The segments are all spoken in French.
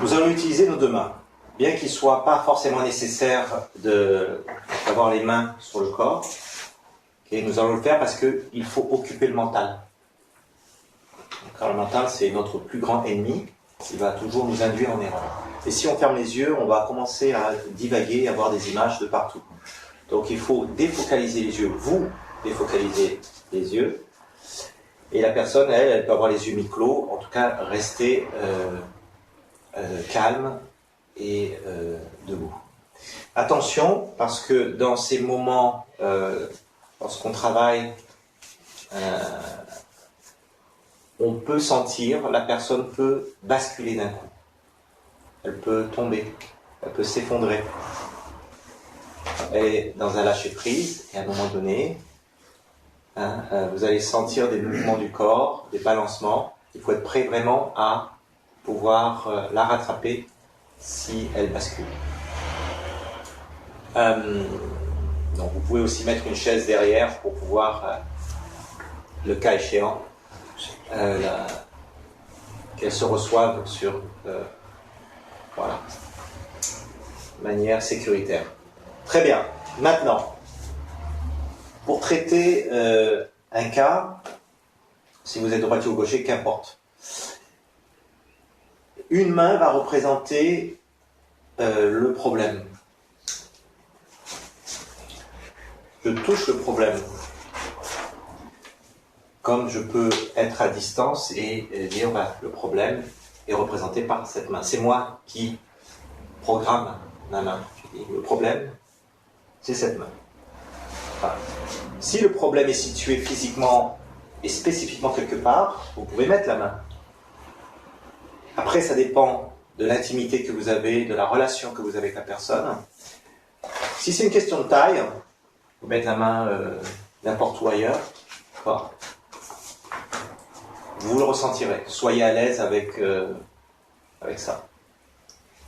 Nous allons utiliser nos deux mains. Bien qu'il ne soit pas forcément nécessaire d'avoir les mains sur le corps, okay, nous allons le faire parce qu'il faut occuper le mental. Car le mental, c'est notre plus grand ennemi. Il va toujours nous induire en erreur. Et si on ferme les yeux, on va commencer à divaguer, à avoir des images de partout. Donc il faut défocaliser les yeux. Vous défocalisez les yeux. Et la personne, elle peut avoir les yeux mi-clos. En tout cas, rester calme et debout. Attention, parce que dans ces moments, lorsqu'on travaille, on peut sentir, la personne peut basculer d'un coup. Elle peut tomber, elle peut s'effondrer. Elle est dans un lâcher-prise, et à un moment donné, vous allez sentir des mouvements du corps, des balancements. Il faut être prêt vraiment à pouvoir la rattraper si elle bascule. Donc vous pouvez aussi mettre une chaise derrière pour pouvoir, le cas échéant, qu'elle se reçoive sur voilà, manière sécuritaire. Très bien. Maintenant, pour traiter un cas, si vous êtes droitier ou gaucher, qu'importe. Une main va représenter le problème. Je touche le problème. Comme je peux être à distance et dire le problème est représenté par cette main. C'est moi qui programme ma main. Je dis, le problème, c'est cette main. Enfin, si le problème est situé physiquement et spécifiquement quelque part, vous pouvez mettre la main. Après, ça dépend de l'intimité que vous avez, de la relation que vous avez avec la personne. Si c'est une question de taille, vous mettez la main n'importe où ailleurs. D'accord. Vous le ressentirez. Soyez à l'aise avec ça.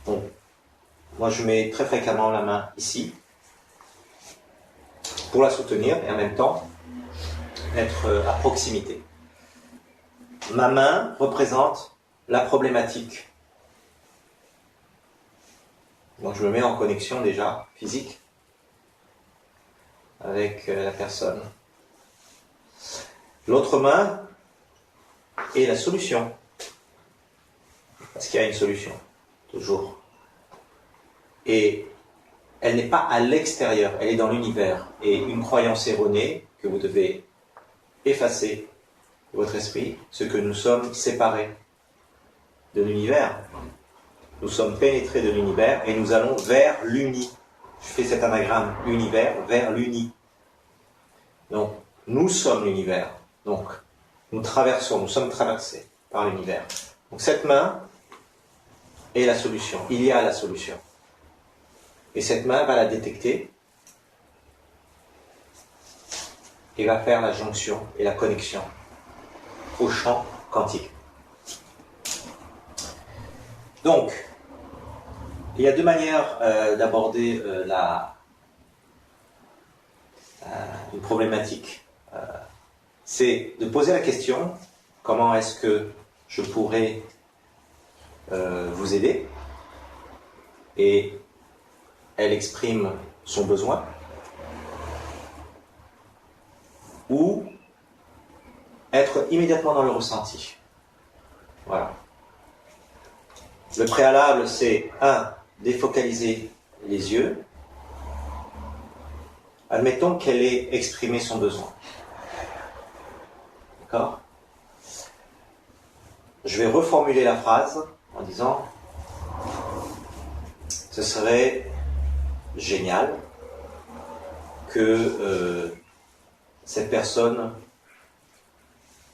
Bon. Moi, je mets très fréquemment la main ici pour la soutenir et en même temps être à proximité. Ma main représente la problématique. Donc, je me mets en connexion déjà physique avec la personne. L'autre main est la solution. Parce qu'il y a une solution, toujours. Et elle n'est pas à l'extérieur, elle est dans l'univers. Et une croyance erronée que vous devez effacer de votre esprit, c'est que nous sommes séparés de l'univers. Nous sommes pénétrés de l'univers et nous allons vers l'uni. Je fais cet anagramme, univers vers l'uni. Donc, nous sommes l'univers. Donc, nous sommes traversés par l'univers. Donc, cette main est la solution. Il y a la solution. Et cette main va la détecter et va faire la jonction et la connexion au champ quantique. Donc, il y a deux manières d'aborder une problématique. C'est de poser la question, comment est-ce que je pourrais vous aider? Et elle exprime son besoin. Ou être immédiatement dans le ressenti. Voilà. Le préalable, c'est 1. Défocaliser les yeux. Admettons qu'elle ait exprimé son besoin. D'accord? Je vais reformuler la phrase en disant ce serait génial que cette personne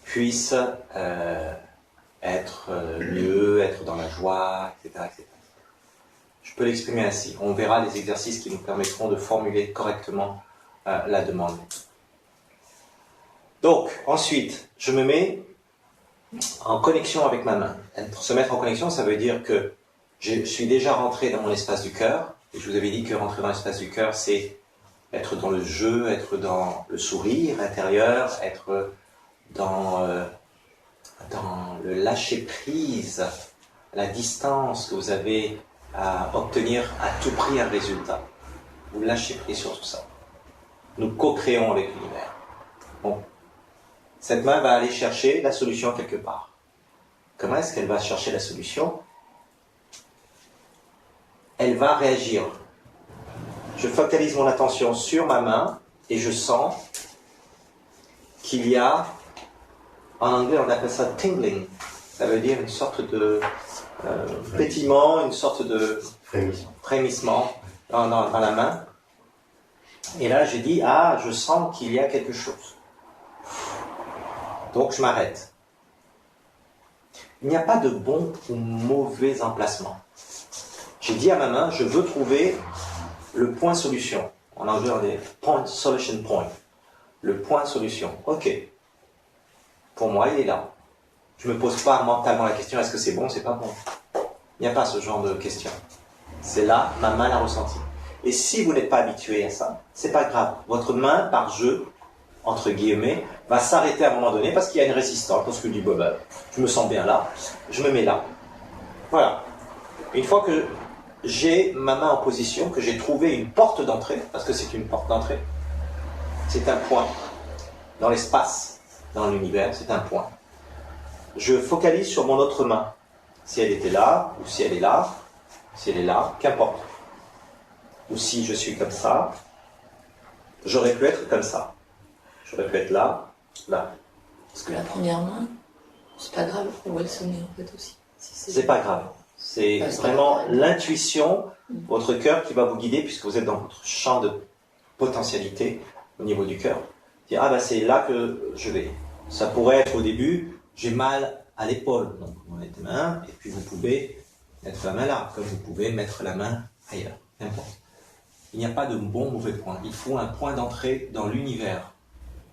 puisse être mieux, être dans la joie, etc., etc. Je peux l'exprimer ainsi. On verra les exercices qui nous permettront de formuler correctement la demande. Donc, ensuite, je me mets en connexion avec ma main. Se mettre en connexion, ça veut dire que je suis déjà rentré dans mon espace du cœur. Et je vous avais dit que rentrer dans l'espace du cœur, c'est être dans le jeu, être dans le sourire intérieur, être dans le lâcher-prise la distance que vous avez à obtenir à tout prix un résultat. Vous lâchez prise sur tout ça. Nous co-créons avec l'univers. Bon. Cette main va aller chercher la solution quelque part. Comment est-ce qu'elle va chercher la solution? Elle va réagir. Je focalise mon attention sur ma main et je sens qu'il y a, en anglais on appelle ça tingling, ça veut dire une sorte de pétillement, une sorte de frémissement dans la main. Et là je dis, ah, je sens qu'il y a quelque chose. Donc je m'arrête. Il n'y a pas de bon ou mauvais emplacement. J'ai dit à ma main, je veux trouver le point solution. En anglais, on dit point solution point. Le point solution. Ok. Pour moi, il est là. Je ne me pose pas mentalement la question, est-ce que c'est bon, c'est pas bon. Il n'y a pas ce genre de question. C'est là, ma main l'a ressenti. Et si vous n'êtes pas habitué à ça, c'est pas grave. Votre main, par jeu, entre guillemets, va s'arrêter à un moment donné parce qu'il y a une résistance. Parce que du bobble, je me sens bien là, je me mets là. Voilà. Une fois que j'ai ma main en position, que j'ai trouvé une porte d'entrée, parce que c'est une porte d'entrée, c'est un point dans l'espace, dans l'univers, c'est un point. Je focalise sur mon autre main, si elle était là, ou si elle est là, si elle est là, qu'importe. Ou si je suis comme ça, j'aurais pu être comme ça. J'aurais pu être là, là. Parce que la première main, c'est pas grave, où elle se met en fait aussi. Si c'est pas grave. C'est vraiment l'intuition, votre cœur qui va vous guider puisque vous êtes dans votre champ de potentialité au niveau du cœur. Dire, ah ben c'est là que je vais. Ça pourrait être au début, j'ai mal à l'épaule. Donc vous mettez la main et puis vous pouvez mettre la main là, comme vous pouvez mettre la main ailleurs. N'importe. Il n'y a pas de bon ou mauvais point. Il faut un point d'entrée dans l'univers,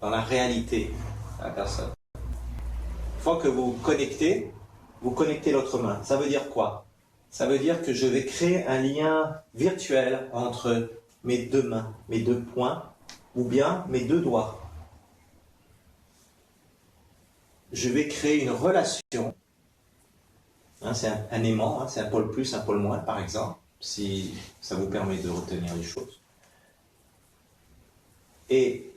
dans la réalité de la personne. Une fois que vous connectez l'autre main. Ça veut dire quoi? Ça veut dire que je vais créer un lien virtuel entre mes deux mains, mes deux poings, ou bien mes deux doigts. Je vais créer une relation. Hein, c'est un aimant, hein, c'est un pôle plus, un pôle moins, par exemple, si ça vous permet de retenir les choses. Et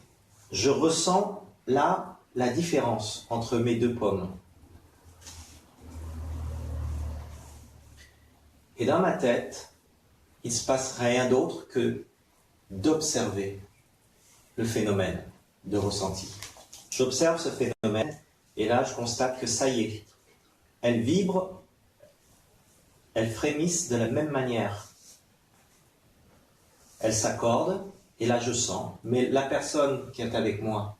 je ressens là la différence entre mes deux paumes. Et dans ma tête, il ne se passe rien d'autre que d'observer le phénomène de ressenti. J'observe ce phénomène et là je constate que ça y est, elle vibre, elle frémisse de la même manière. Elle s'accorde et là je sens, mais la personne qui est avec moi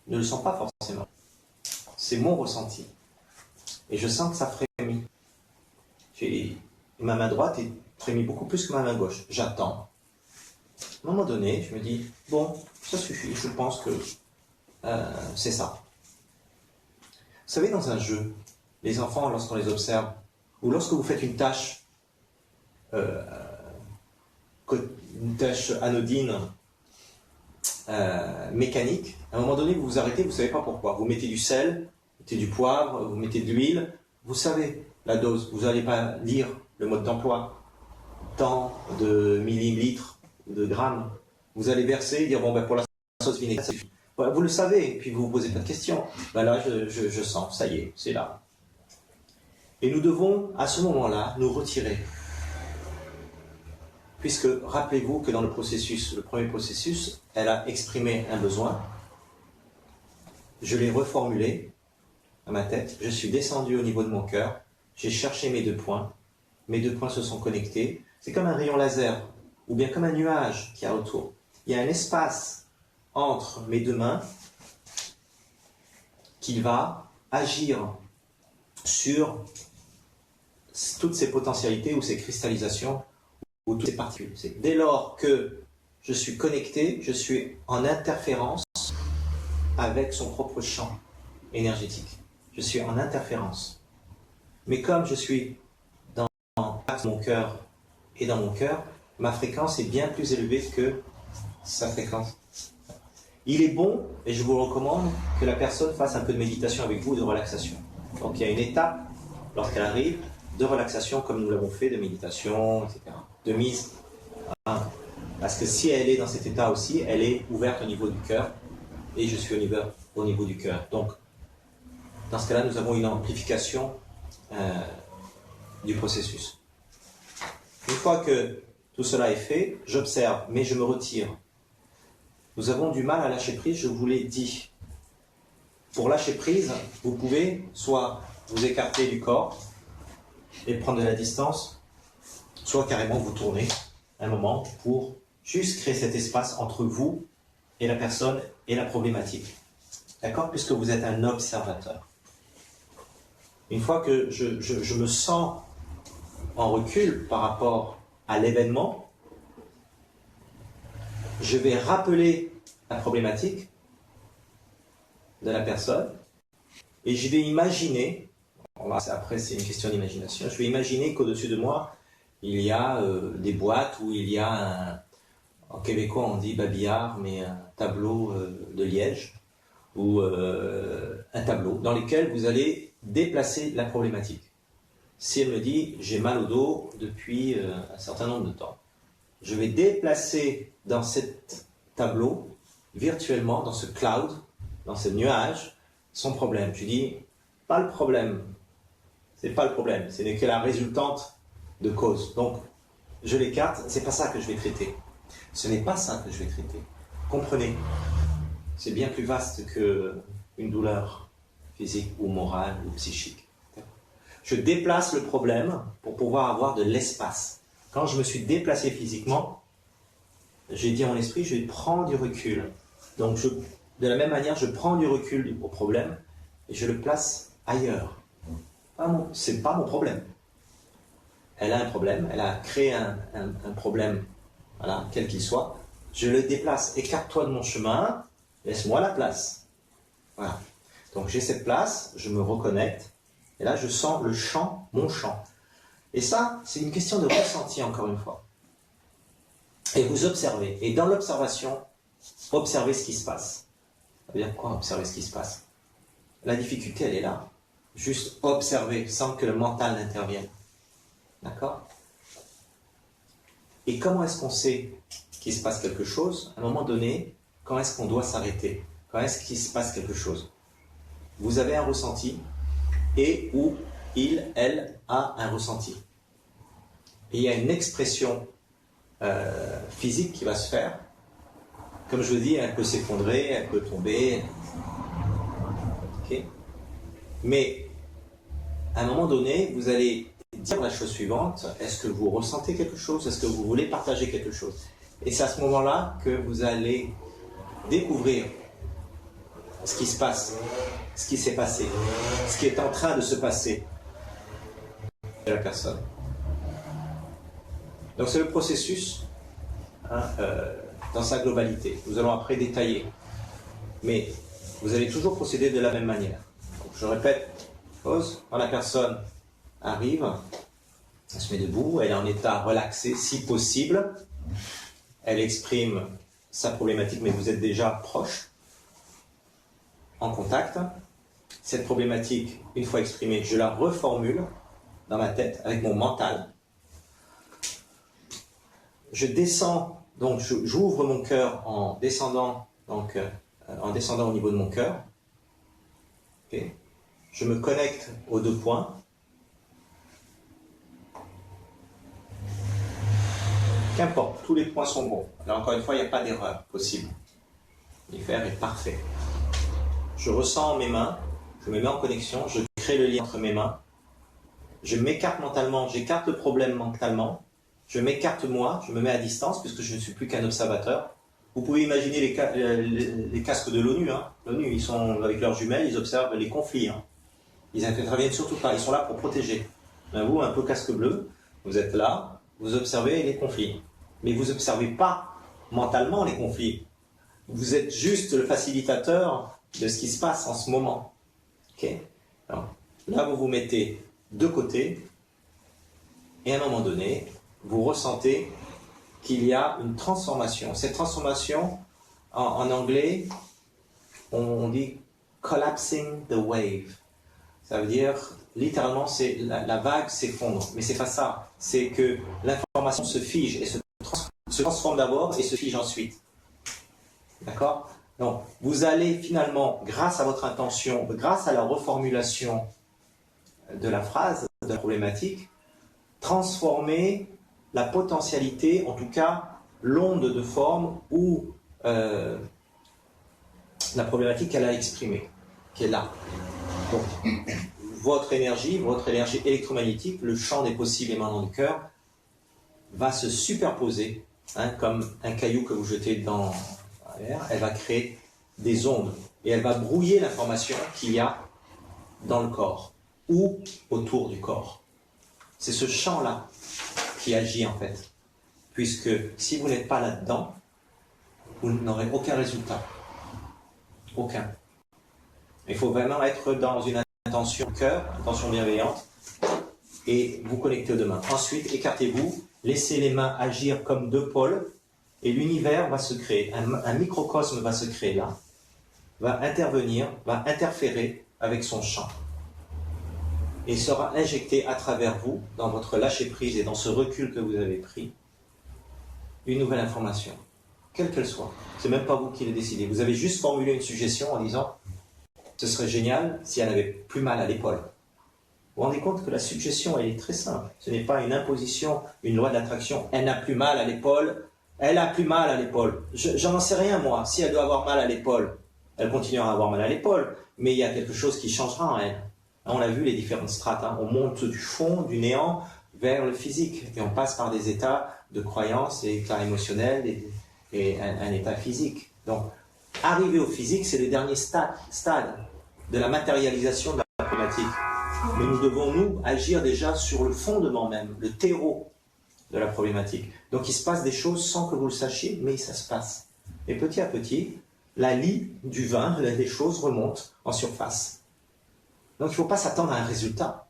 ne le sent pas forcément. C'est mon ressenti. Et je sens que ça frémit. Ma main droite frémit beaucoup plus que ma main gauche. J'attends. À un moment donné, je me dis, bon, ça suffit, je pense que c'est ça. Vous savez, dans un jeu, les enfants, lorsqu'on les observe, ou lorsque vous faites une tâche anodine, mécanique, à un moment donné, vous vous arrêtez, vous ne savez pas pourquoi. Vous mettez du sel, vous mettez du poivre, vous mettez de l'huile, vous savez la dose, vous n'allez pas lire le mode d'emploi, tant de millilitres, de grammes. Vous allez verser et dire, bon, ben pour la sauce vinaigrette, ça suffit. Voilà, vous le savez, et puis vous ne vous posez pas de questions. Ben là, je sens, ça y est, c'est là. Et nous devons, à ce moment-là, nous retirer. Puisque, rappelez-vous que dans le premier processus, elle a exprimé un besoin, je l'ai reformulé dans ma tête, je suis descendu au niveau de mon cœur, j'ai cherché mes deux points se sont connectés, c'est comme un rayon laser, ou bien comme un nuage qu'il y a autour. Il y a un espace entre mes deux mains qui va agir sur toutes ces potentialités ou ces cristallisations ou toutes ces particules. Dès lors que je suis connecté, je suis en interférence avec son propre champ énergétique. Je suis en interférence. Mais comme je suis dans mon cœur et dans mon cœur, ma fréquence est bien plus élevée que sa fréquence. Il est bon, et je vous recommande, que la personne fasse un peu de méditation avec vous, de relaxation. Donc il y a une étape, lorsqu'elle arrive, de relaxation comme nous l'avons fait, de méditation, etc. De mise. Hein. Parce que si elle est dans cet état aussi, elle est ouverte au niveau du cœur et je suis au niveau du cœur. Donc, dans ce cas-là, nous avons une amplification du processus. Une fois que tout cela est fait, j'observe, mais je me retire. Nous avons du mal à lâcher prise, je vous l'ai dit. Pour lâcher prise, vous pouvez soit vous écarter du corps et prendre de la distance, soit carrément vous tourner un moment pour juste créer cet espace entre vous et la personne et la problématique. D'accord? Puisque vous êtes un observateur. Une fois que je me sens en recul par rapport à l'événement, je vais rappeler la problématique de la personne et je vais imaginer, après c'est une question d'imagination, je vais imaginer qu'au-dessus de moi, il y a des boîtes où il y a en québécois on dit babillard, mais un tableau de liège ou un tableau dans lequel vous allez déplacer la problématique. Si elle me dit j'ai mal au dos depuis un certain nombre de temps, je vais déplacer dans cet tableau, virtuellement, dans ce cloud, dans ce nuage, son problème. Je dis, pas le problème, c'est pas le problème, ce n'est que la résultante de cause. Donc, je l'écarte, c'est pas ça que je vais traiter. Ce n'est pas ça que je vais traiter. Comprenez, c'est bien plus vaste qu'une douleur physique ou morale ou psychique. Je déplace le problème pour pouvoir avoir de l'espace. Quand je me suis déplacé physiquement, j'ai dit à mon esprit, je prends du recul. Donc, de la même manière, je prends du recul au problème et je le place ailleurs. C'est pas mon problème. Elle a un problème, elle a créé un problème, voilà, quel qu'il soit. Je le déplace. Écarte-toi de mon chemin, laisse-moi la place. Voilà. Donc, j'ai cette place, je me reconnecte et là, je sens le champ, mon champ. Et ça, c'est une question de ressenti, encore une fois. Et vous observez. Et dans l'observation, observez ce qui se passe. Ça veut dire quoi, observer ce qui se passe? La difficulté, elle est là. Juste observer, sans que le mental n'intervienne. D'accord? Et comment est-ce qu'on sait qu'il se passe quelque chose? À un moment donné, quand est-ce qu'on doit s'arrêter? Quand est-ce qu'il se passe quelque chose? Vous avez un ressenti, et où il, elle, a un ressenti. Et il y a une expression physique qui va se faire. Comme je vous dis, elle peut s'effondrer, elle peut tomber. Okay. Mais à un moment donné, vous allez dire la chose suivante. Est-ce que vous ressentez quelque chose? Est-ce que vous voulez partager quelque chose? Et c'est à ce moment-là que vous allez découvrir ce qui se passe, ce qui s'est passé, ce qui est en train de se passer de la personne. Donc c'est le processus dans sa globalité. Nous allons après détailler. Mais vous allez toujours procéder de la même manière. Donc, je répète, chose, quand la personne arrive, elle se met debout, elle est en état relaxé, si possible, elle exprime sa problématique, mais vous êtes déjà proche, en contact. Cette problématique, une fois exprimée, je la reformule dans ma tête avec mon mental. Je descends, donc j'ouvre mon cœur en descendant, donc en descendant au niveau de mon cœur. Okay. Je me connecte aux deux points. Qu'importe, tous les points sont bons. Alors encore une fois, il n'y a pas d'erreur possible. L'univers est parfait. Je ressens mes mains, je me mets en connexion, je crée le lien entre mes mains. Je m'écarte mentalement, j'écarte le problème mentalement. Je m'écarte moi, je me mets à distance puisque je ne suis plus qu'un observateur. Vous pouvez imaginer les casques de l'ONU. Hein. L'ONU, ils sont avec leurs jumelles, ils observent les conflits. Hein. Ils n'interviennent surtout pas, ils sont là pour protéger. Ben vous, un peu casque bleu, vous êtes là, vous observez les conflits. Mais vous n'observez pas mentalement les conflits. Vous êtes juste le facilitateur de ce qui se passe en ce moment. Okay. Alors, là, vous vous mettez de côté et à un moment donné, vous ressentez qu'il y a une transformation. Cette transformation, en anglais, on dit collapsing the wave. Ça veut dire littéralement, c'est la vague s'effondre. Mais c'est pas ça. C'est que l'information se fige et se transforme d'abord et se fige ensuite. D'accord? Donc, vous allez finalement, grâce à votre intention, grâce à la reformulation de la phrase, de la problématique, transformer la potentialité, en tout cas l'onde de forme ou la problématique qu'elle a exprimée, qui est là. Donc, votre énergie électromagnétique, le champ des possibles émanant du cœur, va se superposer, comme un caillou que vous jetez dans l'air, elle va créer des ondes et elle va brouiller l'information qu'il y a dans le corps ou autour du corps. C'est ce champ-là qui agit en fait, puisque si vous n'êtes pas là-dedans, vous n'aurez aucun résultat. Aucun. Il faut vraiment être dans une intention cœur, intention bienveillante, et vous connecter aux deux mains. Ensuite, écartez-vous, laissez les mains agir comme deux pôles, et l'univers va se créer. Un microcosme va se créer là, va intervenir, va interférer avec son champ. Et sera injecté à travers vous, dans votre lâcher-prise et dans ce recul que vous avez pris, une nouvelle information, quelle qu'elle soit. C'est même pas vous qui l'avez décidé. Vous avez juste formulé une suggestion en disant « ce serait génial si elle n'avait plus mal à l'épaule ». Vous vous rendez compte que la suggestion, elle est très simple. Ce n'est pas une imposition, une loi d'attraction. Elle n'a plus mal à l'épaule. Elle a plus mal à l'épaule. J'en sais rien, moi. Si elle doit avoir mal à l'épaule, elle continuera à avoir mal à l'épaule. Mais il y a quelque chose qui changera en elle. On a vu les différentes strates. On monte du fond, du néant, vers le physique. Et on passe par des états de croyance et états émotionnels et un état physique. Donc, arriver au physique, c'est le dernier stade de la matérialisation de la problématique. Mais nous devons, nous, agir déjà sur le fondement même, le terreau de la problématique. Donc il se passe des choses sans que vous le sachiez, mais ça se passe. Et petit à petit, la lie du vin, des choses remontent en surface. Donc il ne faut pas s'attendre à un résultat.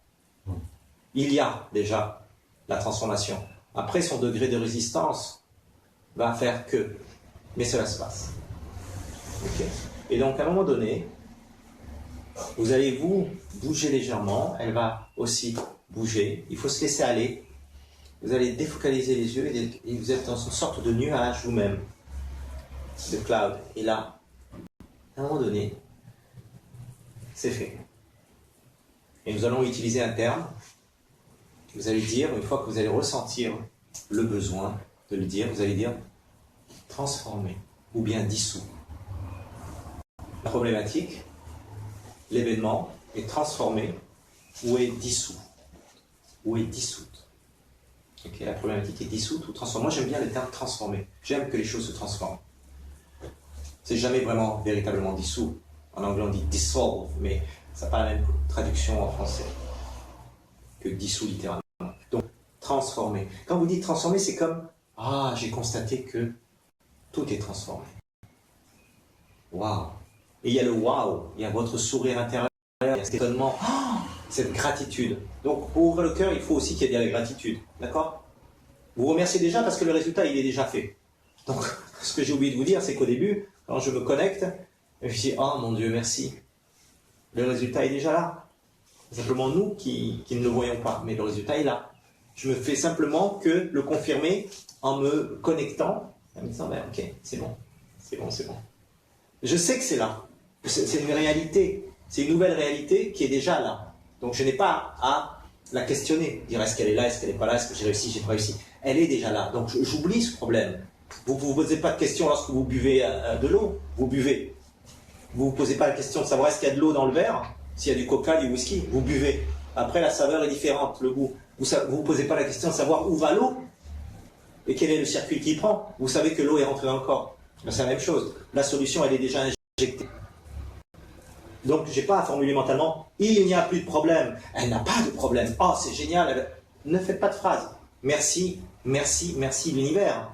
Il y a déjà la transformation. Après, son degré de résistance va faire que. Mais cela se passe. Okay. Et donc à un moment donné, vous allez vous bouger légèrement, elle va aussi bouger, il faut se laisser aller, vous allez défocaliser les yeux et vous êtes dans une sorte de nuage vous-même, de cloud, et là, à un moment donné, c'est fait. Et nous allons utiliser un terme, vous allez dire, une fois que vous allez ressentir le besoin de le dire, vous allez dire transformer ou bien dissout. La problématique, l'événement est transformé ou est dissous, ou est dissoute. Okay, la problématique est dissoute ou transformée. Moi, j'aime bien le terme transformer. J'aime que les choses se transforment. C'est jamais vraiment véritablement dissous. En anglais, on dit dissolve, mais ça n'a pas la même traduction en français que dissous littéralement. Donc, transformer. Quand vous dites transformer, c'est comme « Ah, j'ai constaté que tout est transformé. » Waouh! Et il y a le waouh, il y a votre sourire intérieur, il y a cet étonnement, cette gratitude. Donc, pour ouvrir le cœur, il faut aussi qu'il y ait de la gratitude. D'accord? Vous remerciez déjà parce que le résultat, il est déjà fait. Donc, ce que j'ai oublié de vous dire, c'est qu'au début, quand je me connecte, je me dis, oh mon Dieu, merci. Le résultat est déjà là. C'est simplement nous qui ne le voyons pas, mais le résultat est là. Je me fais simplement que le confirmer en me connectant, en me disant, ben, ok, c'est bon, c'est bon, c'est bon. Je sais que c'est là. C'est une réalité. C'est une nouvelle réalité qui est déjà là. Donc je n'ai pas à la questionner. Dire est-ce qu'elle est là, est-ce qu'elle n'est pas là, est-ce que j'ai réussi, j'ai pas réussi. Elle est déjà là. Donc j'oublie ce problème. Vous ne vous posez pas de question lorsque vous buvez de l'eau. Vous buvez. Vous ne vous posez pas la question de savoir est-ce qu'il y a de l'eau dans le verre, s'il y a du coca, du whisky. Vous buvez. Après la saveur est différente, le goût. Vous ne vous posez pas la question de savoir où va l'eau et quel est le circuit qui prend. Vous savez que l'eau est rentrée dans le corps. C'est la même chose. La solution, elle est déjà injectée. Donc, je n'ai pas à formuler mentalement « il n'y a plus de problème ». Elle n'a pas de problème. Oh, c'est génial. Ne faites pas de phrase. Merci, merci, merci l'univers.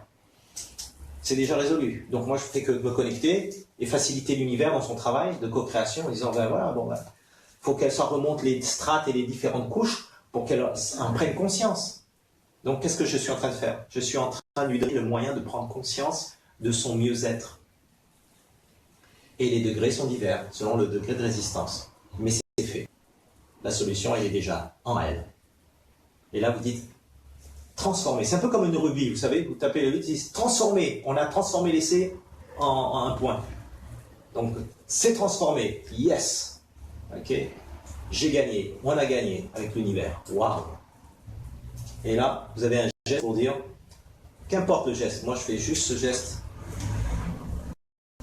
C'est déjà résolu. Donc, moi, je fais que me connecter et faciliter l'univers dans son travail de co-création en disant ben voilà, bon, ben, faut qu'elle s'en remonte les strates et les différentes couches pour qu'elle en prenne conscience. Donc, qu'est-ce que je suis en train de faire? Je suis en train de lui donner le moyen de prendre conscience de son mieux-être. Et les degrés sont divers, selon le degré de résistance. Mais c'est fait. la solution, elle est déjà en elle. Et là, vous dites transformer. C'est un peu comme une rubis, vous savez, vous tapez le 8, vous dites transformer. On a transformé l'essai en un point. Donc, c'est transformé. Yes. Ok. J'ai gagné. On a gagné avec l'univers. Waouh. Et là, vous avez un geste pour dire, qu'importe le geste, moi je fais juste ce geste.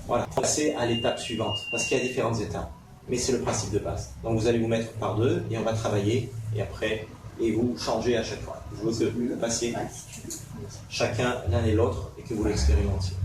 Voilà. Passer à l'étape suivante, parce qu'il y a différentes étapes. Mais c'est le principe de base. Donc vous allez vous mettre par deux et on va travailler. Et après, et vous changez à chaque fois. Je veux que vous passiez chacun l'un et l'autre et que vous l'expérimentiez.